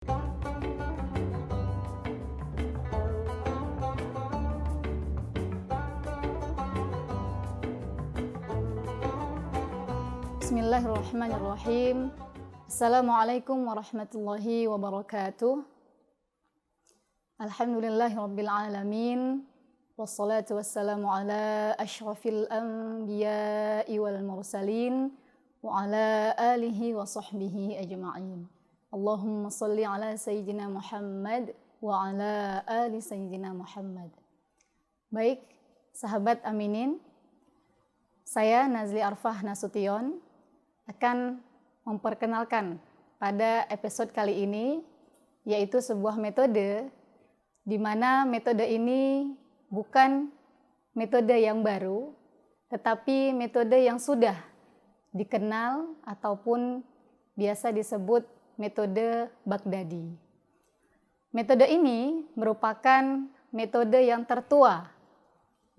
Bismillahirrahmanirrahim. Assalamualaikum warahmatullahi wabarakatuh. Alhamdulillahirabbil alamin. Wassalatu wassalamu ala asyrafil anbiya'i wal mursalin wa ala alihi wa sahbihi ajma'in. Allahumma salli ala sayyidina Muhammad wa ala ali sayyidina Muhammad. Baik, sahabat Aminin, saya Nazli Arfah Nasution akan memperkenalkan pada episode kali ini, yaitu sebuah metode di mana metode ini bukan metode yang baru, tetapi metode yang sudah dikenal ataupun biasa disebut metode Baghdadi. Metode ini merupakan metode yang tertua,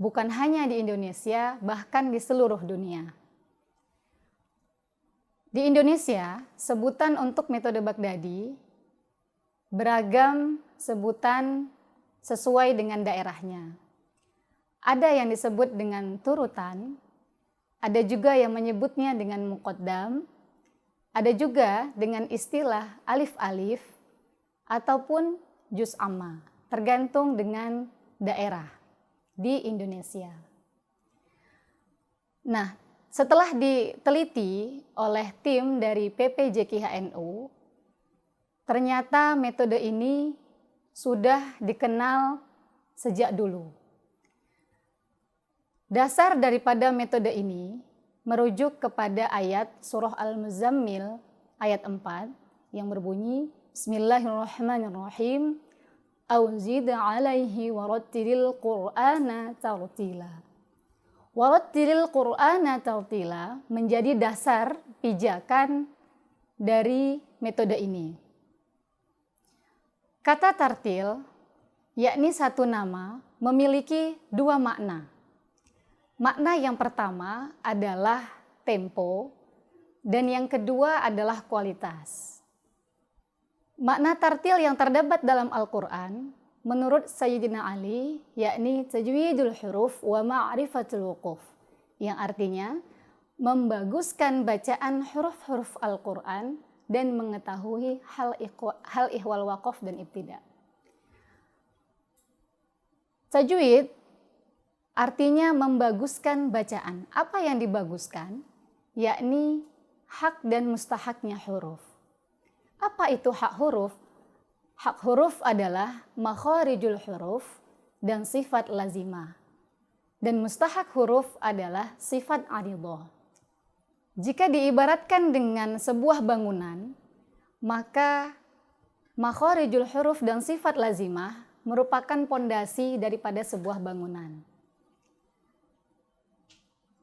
bukan hanya di Indonesia, bahkan di seluruh dunia. Di Indonesia, sebutan untuk metode Baghdadi beragam sebutan sesuai dengan daerahnya. Ada yang disebut dengan turutan, ada juga yang menyebutnya dengan muqaddam, ada juga dengan istilah alif-alif ataupun juz amma, tergantung dengan daerah di Indonesia. Nah, setelah diteliti oleh tim dari PPJKHNU, ternyata metode ini sudah dikenal sejak dulu. Dasar daripada metode ini merujuk kepada ayat surah Al-Muzammil ayat 4 yang berbunyi Bismillahirrahmanirrahim Auzid alaihi warattilil Qur'ana tartila. Warattilil Qur'ana tartila menjadi dasar pijakan dari metode ini. Kata tartil, yakni satu nama, memiliki dua makna. Makna yang pertama adalah tempo, dan yang kedua adalah kualitas. Makna tartil yang terdapat dalam Al-Quran menurut Sayyidina Ali, yakni tajwidul huruf wa ma'rifatul wuquf, yang artinya membaguskan bacaan huruf-huruf Al-Quran dan mengetahui hal ihwal waqaf dan ibtida. Tajwid artinya membaguskan bacaan. Apa yang dibaguskan? Yakni hak dan mustahaknya huruf. Apa itu hak huruf? Hak huruf adalah makharijul huruf dan sifat lazimah. Dan mustahak huruf adalah sifat aridah. Jika diibaratkan dengan sebuah bangunan, maka makharijul huruf dan sifat lazimah merupakan pondasi daripada sebuah bangunan.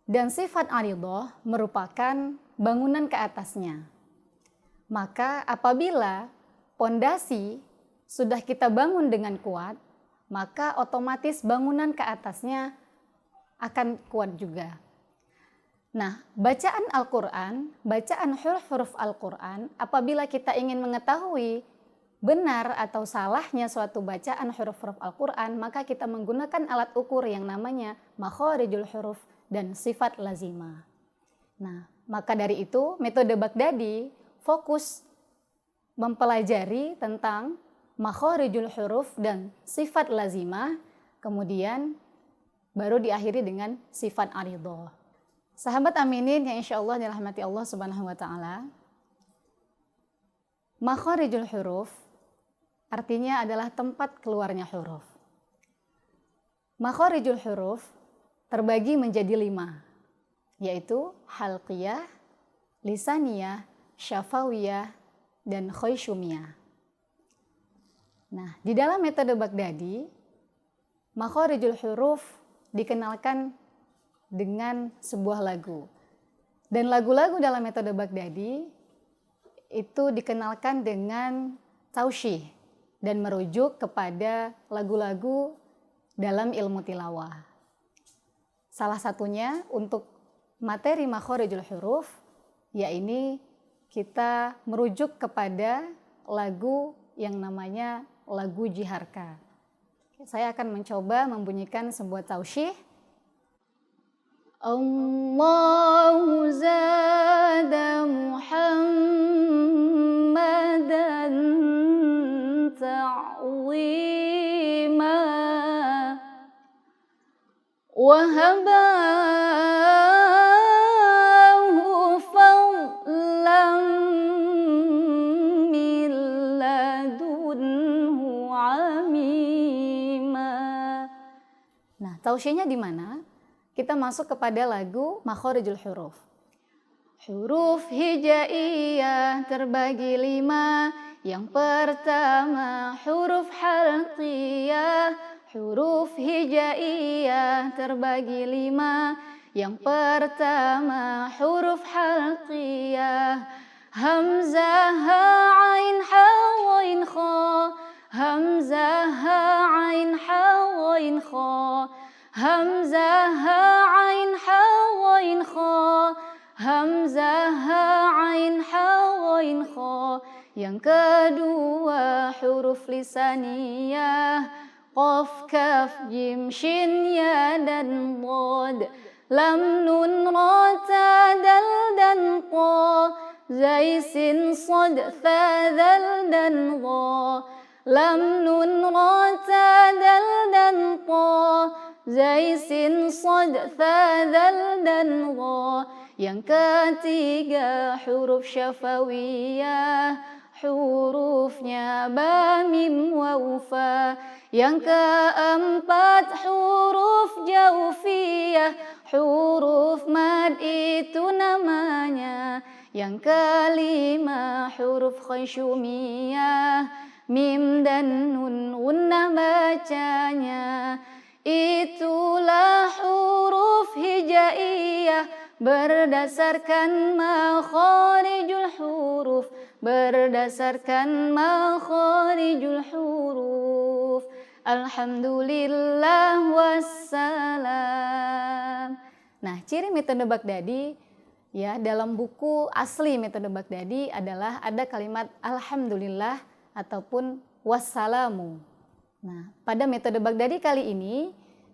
Dan sifat aridah merupakan bangunan ke atasnya. Maka apabila pondasi sudah kita bangun dengan kuat, maka otomatis bangunan ke atasnya akan kuat juga. Nah, bacaan Al-Quran, bacaan huruf-huruf Al-Quran, apabila kita ingin mengetahui benar atau salahnya suatu bacaan huruf-huruf Al-Quran, maka kita menggunakan alat ukur yang namanya makharijul huruf dan sifat lazimah. Nah, maka dari itu metode Baghdadi fokus mempelajari tentang makharijul huruf dan sifat lazimah, kemudian baru diakhiri dengan sifat aridah. Sahabat Aminin yang insya Allah dirahmati Allah Subhanahu wa Ta'ala, makharijul huruf artinya adalah tempat keluarnya huruf. Makharijul huruf terbagi menjadi 5, yaitu halqiyah, lisaniyah, syafawiyah, dan khayshumiyah. Nah, di dalam metode Baghdadi, makharijul huruf dikenalkan dengan sebuah lagu. Dan lagu-lagu dalam metode Baghdadi itu dikenalkan dengan tausyih dan merujuk kepada lagu-lagu dalam ilmu tilawah. Salah satunya untuk materi makharijul huruf, yakni kita merujuk kepada lagu yang namanya lagu jiharka. Saya akan mencoba membunyikan sebuah tausyih. Allahu zada Muhammadan ta'wima wa habahu fadlan min ladunhu amima. Nah, tausyihnya di mana? Kita masuk kepada lagu makhorijul huruf. Huruf hijaiyah terbagi 5. Yang pertama huruf halqiyah. Huruf hijaiyah terbagi 5. Yang pertama huruf halqiyah. Hamzah, ha, ain, ha, wain, kha. Hamzah, ha, ain, ha, wain, kha. Hamzah, ha, ain, ha, wain, kha. Hamzah, ha, ain, ha, wain, kha. Yang kedua huruf lisaniyah. Qaf, kaf, jim, shin, ya, dan dhad. Lam, nun, ra, ta, dal, dan qa. Zai, sin, sad, tha, dal, dan dha. Lam, nun, ra, ta, dal, dan qa. Zai, sin, sad, tha, dal, dan dha. Yang ketiga huruf syafawiyah. Hurufnya ba, mim, waw, fa. Yang keempat huruf jaufiyah. Huruf mad itu namanya. Yang kelima huruf khayshumiyah. Mim dan nun gunnah bacanya. Itulah huruf hijaiyah berdasarkan makharijul huruf. Berdasarkan makharijul huruf. Alhamdulillah wassalam. Nah, ciri metode Baghdadi ya dalam buku asli metode Baghdadi adalah ada kalimat alhamdulillah ataupun wassalamu. Nah, pada metode Baghdadi kali ini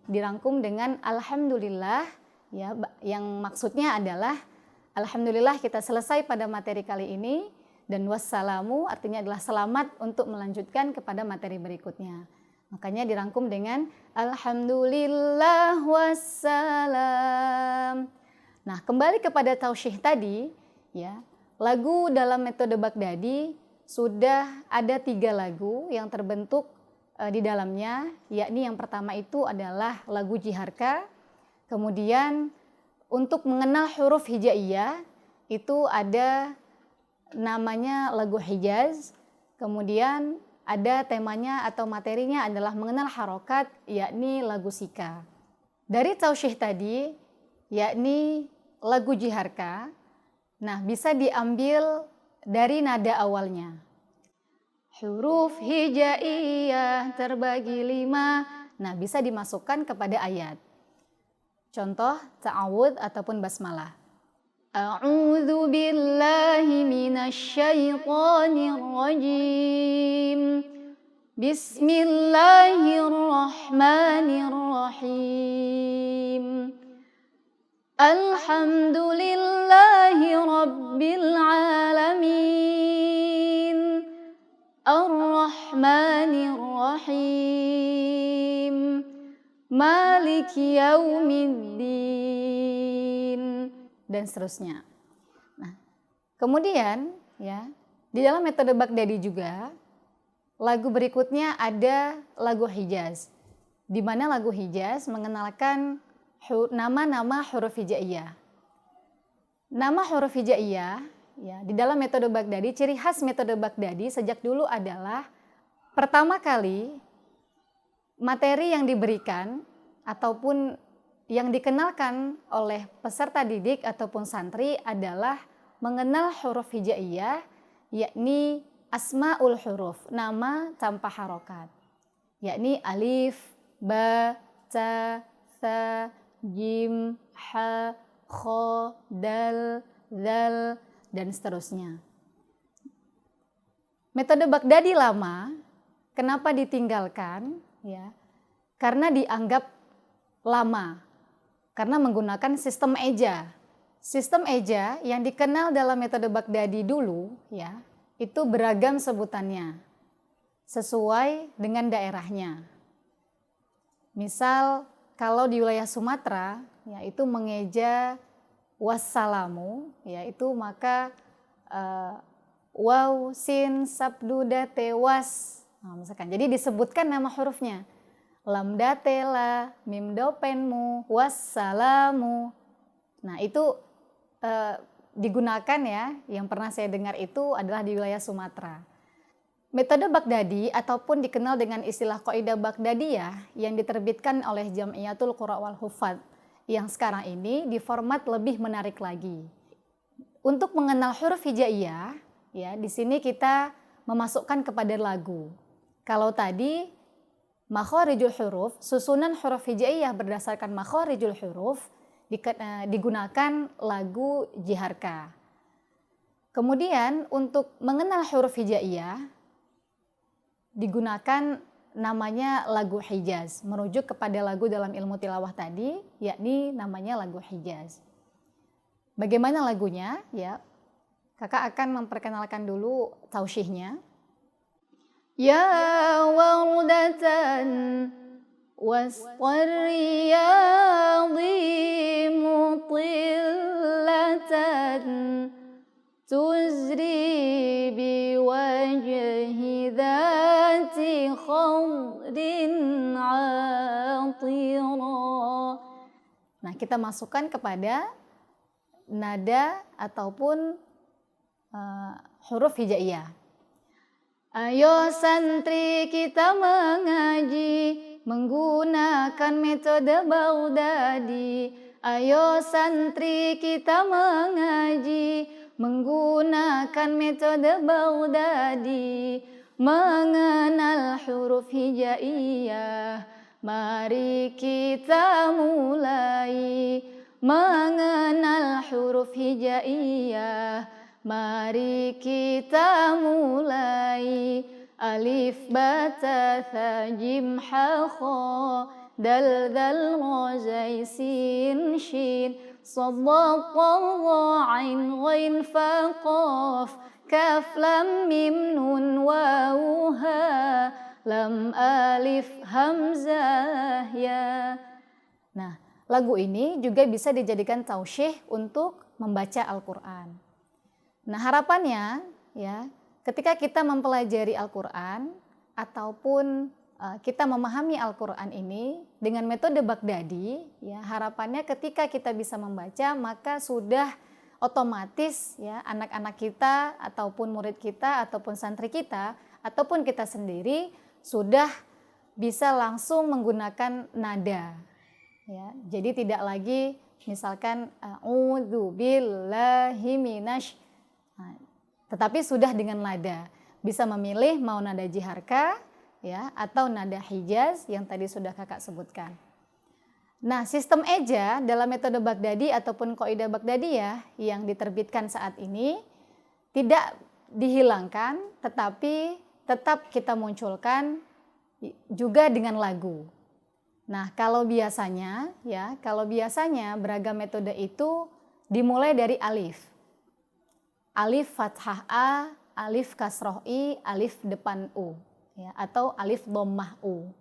dirangkum dengan alhamdulillah ya, yang maksudnya adalah alhamdulillah kita selesai pada materi kali ini, dan wassalamu artinya adalah selamat untuk melanjutkan kepada materi berikutnya. Makanya dirangkum dengan alhamdulillah wassalam. Nah, kembali kepada tausyih tadi ya, lagu dalam metode Baghdadi sudah ada 3 lagu yang terbentuk di dalamnya, yakni yang pertama itu adalah lagu jiharka. Kemudian untuk mengenal huruf hijaiyah itu ada namanya lagu Hijaz. Kemudian ada temanya atau materinya adalah mengenal harokat, yakni lagu sika. Dari tausyih tadi, yakni lagu jiharka, nah bisa diambil dari nada awalnya. Huruf hijaiyah terbagi 5, nah bisa dimasukkan kepada ayat. Contoh ta'awudz ataupun basmalah. A'udzu billahi minasyaitonir rajim. Bismillahirrahmanirrahim. Alhamdulillahi rabbil alamin. Ar-Rahmanir Rahim. Maliki yaumiddin, dan seterusnya. Nah, kemudian ya, di dalam metode Baghdadi juga lagu berikutnya ada lagu Hijaz. Di mana lagu Hijaz mengenalkan nama-nama huruf hijaiyah. Nama huruf hijaiyah ya, di dalam metode Baghdadi, ciri khas metode Baghdadi sejak dulu adalah pertama kali materi yang diberikan ataupun yang dikenalkan oleh peserta didik ataupun santri adalah mengenal huruf hijaiyah, yakni asmaul huruf, nama tanpa harokat, yakni alif, ba, ta, tha, jim, ha, kha, dal, dzal, dan seterusnya. Metode Baghdadi lama, kenapa ditinggalkan? Ya, karena dianggap lama, karena menggunakan sistem eja. Sistem eja yang dikenal dalam metode Baghdadi dulu, ya, itu beragam sebutannya, sesuai dengan daerahnya. Misal, kalau di wilayah Sumatera, ya, itu mengeja wassalamu, yaitu maka waw, sin, sabdu, date, was. Nah, misalkan, jadi disebutkan nama hurufnya. Lam date la, mim dopenmu, wassalamu. Nah, itu digunakan ya, yang pernah saya dengar itu adalah di wilayah Sumatera. Metode Baghdadi ataupun dikenal dengan istilah Qaidah Baghdadiyah yang diterbitkan oleh Jam'iyatul Qurra wal Huffaz yang sekarang ini di format lebih menarik lagi. Untuk mengenal huruf hijaiyah, ya, di sini kita memasukkan kepada lagu. Kalau tadi makharijul huruf, susunan huruf hijaiyah berdasarkan makharijul huruf digunakan lagu jiharka. Kemudian untuk mengenal huruf hijaiyah digunakan namanya lagu Hijaz, merujuk kepada lagu dalam ilmu tilawah tadi, yakni namanya lagu Hijaz. Bagaimana lagunya? Ya, kakak akan memperkenalkan dulu tausyihnya. Ya wardatan wasqarriyadi mutillatan tuzri biwajhi dhati khadrin atira. Nah, kita masukkan kepada nada ataupun huruf hijaiyah. Ayo santri kita mengaji menggunakan metode Baghdadi. Ayo santri kita mengaji menggunakan metode Baghdadi. Mengenal huruf hijaiyah, mari kita mulai. Mengenal huruf hijaiyah, mari kita mulai. Alif bata tha jim ha kha dal dal ra zai sin shin sad dha ain ghain fa qaf kaf lam mim nun waw ha lam alif hamzah ya. Nah, lagu ini juga bisa dijadikan tausyih untuk membaca Al-Quran. Nah, harapannya ya, ketika kita mempelajari Al-Quran ataupun kita memahami Al-Quran ini dengan metode Baghdadi, ya, harapannya ketika kita bisa membaca maka sudah otomatis ya anak-anak kita ataupun murid kita ataupun santri kita ataupun kita sendiri sudah bisa langsung menggunakan nada. Ya, jadi tidak lagi misalkan a'udzu billahi minasy, tetapi sudah dengan nada. Bisa memilih mau nada jiharka ya atau nada hijaz yang tadi sudah kakak sebutkan. Nah, sistem eja dalam metode Baghdadi ataupun Qaidah Baghdadiyah yang diterbitkan saat ini tidak dihilangkan, tetapi tetap kita munculkan juga dengan lagu. Nah, kalau biasanya beragam metode itu dimulai dari alif. Alif fathah A, alif kasroh I, alif depan U, ya, atau alif dhammah U.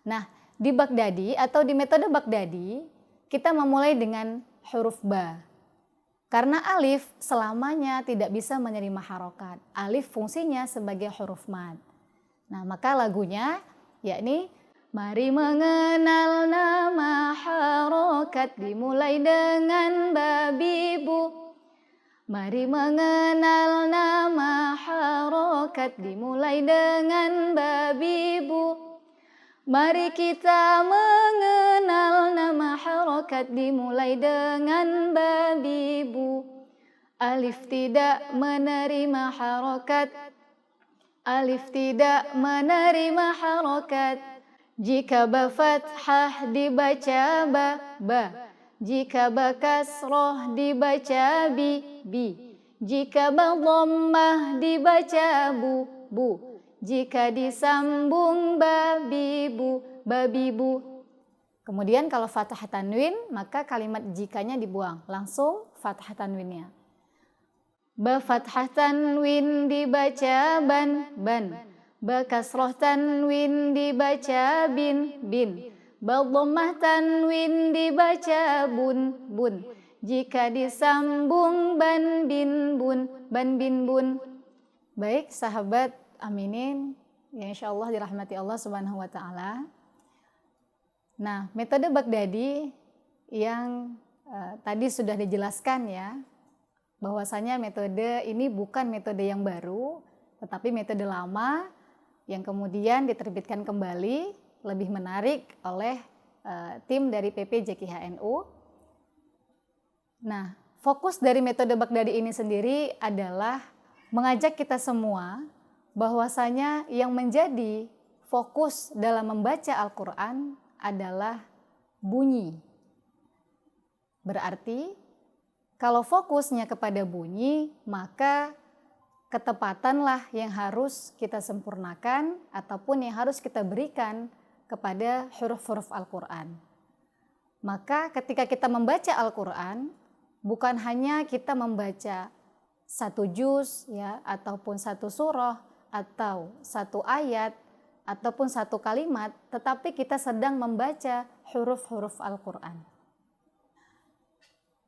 Nah, di Baghdadi atau di metode Baghdadi, kita memulai dengan huruf ba. Karena alif selamanya tidak bisa menerima harokat. Alif fungsinya sebagai huruf mad. Nah, maka lagunya yakni mari mengenal nama harokat dimulai dengan babi bu. Mari mengenal nama harokat dimulai dengan babi bu. Mari kita mengenal nama harokat dimulai dengan babi bu. Alif tidak menerima harokat. Alif tidak menerima harokat. Jika ba fathah dibaca ba. Jika ba kasroh dibaca bi. Jika ba dhammah dibaca bu. bu. Jika disambung babi bu. Kemudian kalau fathah tanwin, maka kalimat jikanya dibuang, langsung fathah tanwinnya. Ba fathah tanwin dibaca ban. Ba kasroh tanwin dibaca bin. Ba dhammah tanwin dibaca bun. Jika disambung ban bin bun. Baik sahabat aminin, ya insyaallah dirahmati Allah Subhanahu wa taala. Nah, metode Baghdadi yang tadi sudah dijelaskan ya, bahwasanya metode ini bukan metode yang baru, tetapi metode lama yang kemudian diterbitkan kembali, lebih menarik oleh tim dari PPJKHNU. Nah, fokus dari metode Baghdadi ini sendiri adalah mengajak kita semua bahwasanya yang menjadi fokus dalam membaca Al-Quran adalah bunyi. Berarti kalau fokusnya kepada bunyi, maka ketepatanlah yang harus kita sempurnakan ataupun yang harus kita berikan kepada huruf-huruf Al-Quran. Maka ketika kita membaca Al-Quran, bukan hanya kita membaca satu juz ya, ataupun satu surah, atau satu ayat, ataupun satu kalimat, tetapi kita sedang membaca huruf-huruf Al-Quran.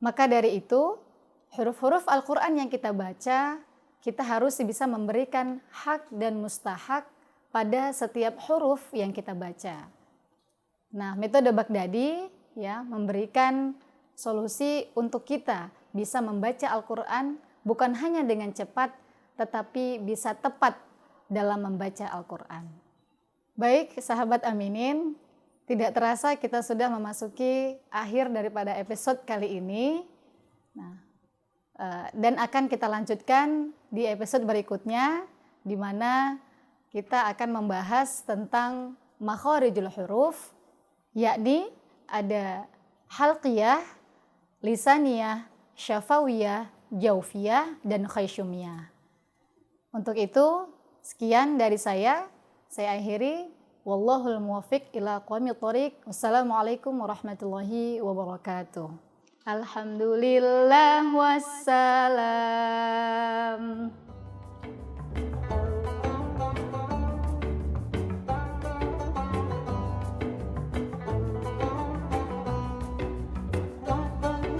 Maka dari itu, huruf-huruf Al-Quran yang kita baca, kita harus bisa memberikan hak dan mustahak pada setiap huruf yang kita baca. Nah, metode Baghdadi ya memberikan solusi untuk kita bisa membaca Al-Quran bukan hanya dengan cepat, tetapi bisa tepat dalam membaca Al-Quran. Baik, sahabat aminin, tidak terasa kita sudah memasuki akhir daripada episode kali ini. Nah, dan akan kita lanjutkan di episode berikutnya, di mana kita akan membahas tentang makharijul huruf, yakni ada halqiyah, lisaniyah, syafawiyah, jaufiyah, dan khaysyumiyah. Untuk itu, sekian dari saya akhiri. Wallahul muwaffiq ila aqwamit thoriq. Wassalamualaikum warahmatullahi wabarakatuh. Alhamdulillah wassalam.